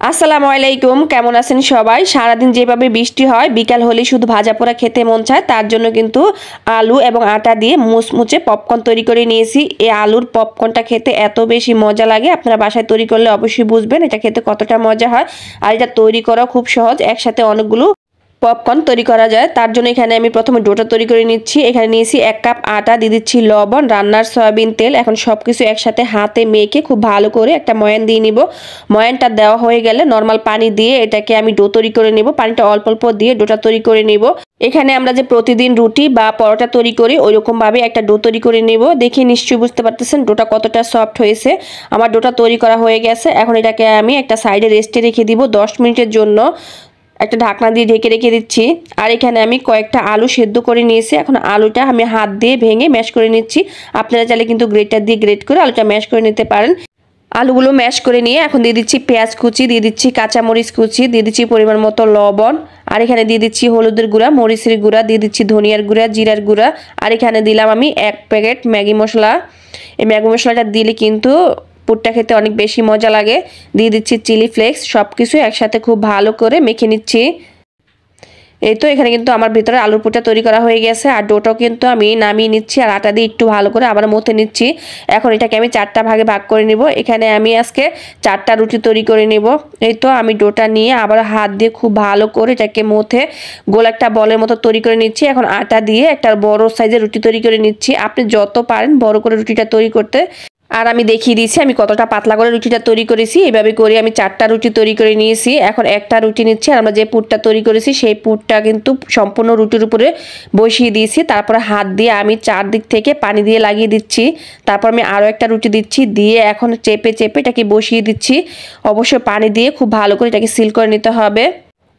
আসসালামু আলাইকুম, কেমন আছেন সবাই? সারাদিন যেভাবে বৃষ্টি হয়, বিকাল হলে শুধু ভাজা পোড়া খেতে মন চায়। তার জন্য কিন্তু আলু এবং আটা দিয়ে মুচমুচে পপকর্ন তৈরি করে নিয়েছি। এই আলুর পপকর্নটা খেতে এত বেশি মজা লাগে, আপনারা বাসায় তৈরি করলে অবশ্যই বুঝবেন এটা খেতে কতটা মজা হয়। আর এটা তৈরি করা খুব সহজ, একসাথে অনেকগুলো পপকর্ন তৈরি করা যায়। তার জন্য এখানে আমি প্রথমে ডোটা তৈরি করে নিচ্ছি। এখানে নিয়েছি 1 কাপ আটা, দিয়ে দিচ্ছি লবণ, রান্নার সয়াবিন তেল। এখন সবকিছু একসাথে হাতে মেখে খুব ভালো করে একটা ময়ান দিয়ে নিব। ময়ানটা দেওয়া হয়ে গেলে নর্মাল পানি দিয়ে এটাকে আমি ডো তৈরি করে নেব। পানিটা অল্প অল্প দিয়ে ডোটা তৈরি করে নেব। এখানে আমরা যে প্রতিদিন রুটি বা পরোটা তৈরি করি ওইরকম ভাবে একটা ডো তৈরি করে নেব। দেখে নিশ্চয়ই বুঝতে পারতেছেন ডোটা কতটা সফট হয়েছে। আমার ডোটা তৈরি করা হয়ে গেছে। এখন এটাকে আমি একটা সাইডে রেস্টে রেখে দিব 10 মিনিটের জন্য। একটা ঢাকনা দিয়ে ঢেকে রেখে দিচ্ছি। আর এখানে আমি কয়েকটা আলু সেদ্ধ করে নিয়েছি। এখন আলুটা আমি হাত দিয়ে ভেঙে ম্যাশ করে নিচ্ছি। আপনারা চাইলে কিন্তু গ্রেটার দিয়ে গ্রেট করে আলুটা ম্যাশ করে নিতে পারেন। আলুগুলো ম্যাশ করে নিয়ে এখন দিয়ে দিচ্ছি পেঁয়াজ কুচি, দিয়ে দিচ্ছি কাঁচামরিচ কুচি, দিয়ে দিচ্ছি পরিমাণ মতো লবণ। আর এখানে দিয়ে দিচ্ছি হলুদের গুঁড়া, মরিচের গুঁড়া, দিয়ে দিচ্ছি ধনিয়ার গুঁড়া, জিরার গুঁড়া। আর এখানে দিলাম আমি 1 প্যাকেট ম্যাগি মশলা। এই ম্যাগি মশলাটা দিলে কিন্তু পুরটা খেতে অনেক বেশি মজা লাগে। দিয়ে দিচ্ছি চিলি ফ্লেক্স। সব কিছু একসাথে খুব ভালো করে মেখে নিচ্ছি। এই তো এখানে কিন্তু আমার ভিতরে আলুর পুরটা তৈরি করা হয়ে গেছে। আর ডোটাও কিন্তু আমি নামিয়ে নিচ্ছি আর আটা দিয়ে একটু ভালো করে আবার মথে নিচ্ছি। এখন এটাকে আমি 4টা ভাগে ভাগ করে নিব। এখানে আমি আজকে 4টা রুটি তৈরি করে নিব। এই তো আমি ডোটা নিয়ে আবার হাত দিয়ে খুব ভালো করে এটাকে মথে গোল একটা বলের মতো তৈরি করে নিচ্ছি। এখন আটা দিয়ে একটা বড় সাইজের রুটি তৈরি করে নিচ্ছি। আপনি যত পারেন বড় করে রুটিটা তৈরি করতে। আর আমি দেখিয়ে দিয়েছি আমি কতটা পাতলা করে রুটিটা তৈরি করেছি। এইভাবে করে আমি 4টা রুটি তৈরি করে নিয়েছি। এখন একটা রুটি নিচ্ছি আর আমরা যে পুরটা তৈরি করেছি সেই পুরটা কিন্তু সম্পূর্ণ রুটির উপরে বসিয়ে দিয়েছি। তারপরে হাত দিয়ে আমি চারদিক থেকে পানি দিয়ে লাগিয়ে দিচ্ছি। তারপর আমি আরও একটা রুটি দিচ্ছি, দিয়ে এখন চেপে চেপে এটাকে বসিয়ে দিচ্ছি। অবশ্যই পানি দিয়ে খুব ভালো করে এটাকে সিল করে নিতে হবে।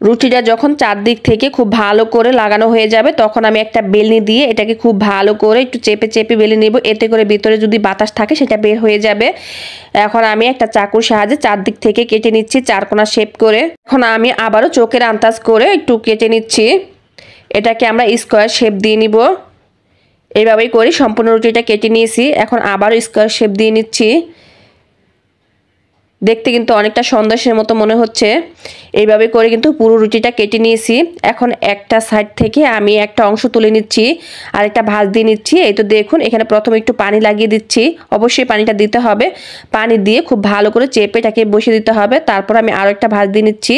রুটিটা যখন চারদিক থেকে খুব ভালো করে লাগানো হয়ে যাবে তখন আমি একটা বেলনি দিয়ে এটাকে খুব ভালো করে একটু চেপে চেপে বেলে নেব। এতে করে ভিতরে যদি বাতাস থাকে সেটা বের হয়ে যাবে। এখন আমি একটা চাকুর সাহায্যে চারদিক থেকে কেটে নিচ্ছি চারকোনা শেপ করে। এখন আমি আবারও চোখের আন্দাজ করে একটু কেটে নিচ্ছি। এটাকে আমরা স্কোয়ার শেপ দিয়ে নিব। এইভাবেই করে সম্পূর্ণ রুটিটা কেটে নিয়েছি। এখন আবারও স্কোয়ার শেপ দিয়ে নিচ্ছি। দেখতে কিন্তু অনেকটা সন্দেশের মতো মনে হচ্ছে। এইভাবে করে কিন্তু পুরো রুটিটা কেটে নিয়েছি। এখন একটা সাইড থেকে আমি একটা অংশ তুলে নিচ্ছি আর একটা ভাঁজ দিয়ে নিচ্ছি। এই তো দেখুন এখানে প্রথমে একটু পানি লাগিয়ে দিচ্ছি। অবশ্যই পানিটা দিতে হবে। পানি দিয়ে খুব ভালো করে চেপে এটাকে বসিয়ে দিতে হবে। তারপর আমি আরও একটা ভাঁজ দিয়ে নিচ্ছি।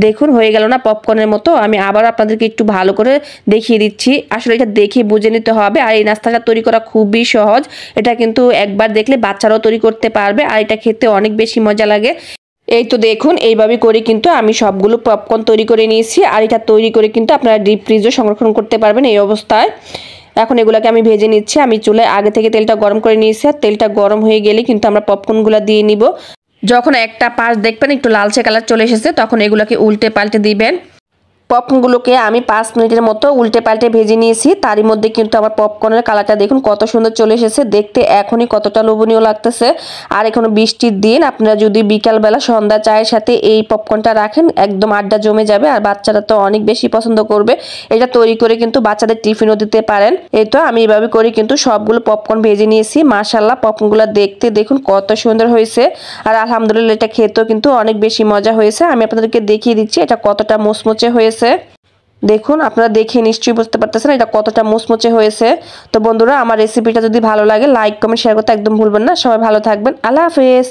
দেখুন হয়ে গেল না পপকর্নের মতো। আমি আবার আপনাদেরকে একটু ভালো করে দেখিয়ে দিচ্ছি। আসলে এটা দেখে বুঝে নিতে হবে। আর এই নাস্তাটা তৈরি করা খুবই সহজ। এটা কিন্তু একবার দেখলে বাচ্চারাও তৈরি করতে পারবে। আর এটা খেতে অনেক বেশি মজা লাগে। এই তো দেখুন এইভাবে করে কিন্তু আমি সবগুলো পপকর্ন তৈরি করে নিয়েছি। আর এটা তৈরি করে কিন্তু আপনারা ডিপ ফ্রিজে সংরক্ষণ করতে পারবেন এই অবস্থায়। এখন এগুলোকে আমি ভেজে নিচ্ছি। আমি চুলায় আগে থেকে তেলটা গরম করে নিয়েছি। আর তেলটা গরম হয়ে গেলে কিন্তু আমরা পপকর্নগুলো দিয়ে নিব। যখন একটা পাশ দেখবেন একটু লালচে কালার চলে এসেছে তখন এগুলোকে উল্টে পাল্টে দিবেন। পপকর্নগুলোকে আমি 5 মিনিটের মতো উল্টে পাল্টে ভেজে নিয়েছি। তারই মধ্যে কিন্তু আমার পপকর্নের কালারটা দেখুন কত সুন্দর চলে এসেছে। দেখতে এখনই কতটা লোভনীয় লাগতেছে। আর এখনো বৃষ্টির দিন, আপনারা যদি বিকালবেলা সন্ধ্যা চায়ের সাথে এই পপকর্নটা রাখেন একদম আড্ডা জমে যাবে। আর বাচ্চারা তো অনেক বেশি পছন্দ করবে। এটা তৈরি করে কিন্তু বাচ্চাদের টিফিনও দিতে পারেন। এই তো আমি এভাবে করে কিন্তু সবগুলো পপকর্ন ভেজে নিয়েছি। মাশাআল্লাহ পপকর্নগুলো দেখতে দেখুন কত সুন্দর হয়েছে। আর আলহামদুলিল্লাহ এটা খেতেও কিন্তু অনেক বেশি মজা হয়েছে। আমি আপনাদেরকে দেখিয়ে দিচ্ছি এটা কতটা মুচমুচে হয়েছে। দেখুন আপনারা দেখে নিশ্চয়ই বুঝতে পারতেছেন এটা কতটা মুচমুচে হয়েছে। তো বন্ধুরা আমার রেসিপিটা যদি ভালো লাগে লাইক কমেন্ট শেয়ার করতে একদম ভুলবেন না। সবাই ভালো থাকবেন। আল্লাহ হাফেজ।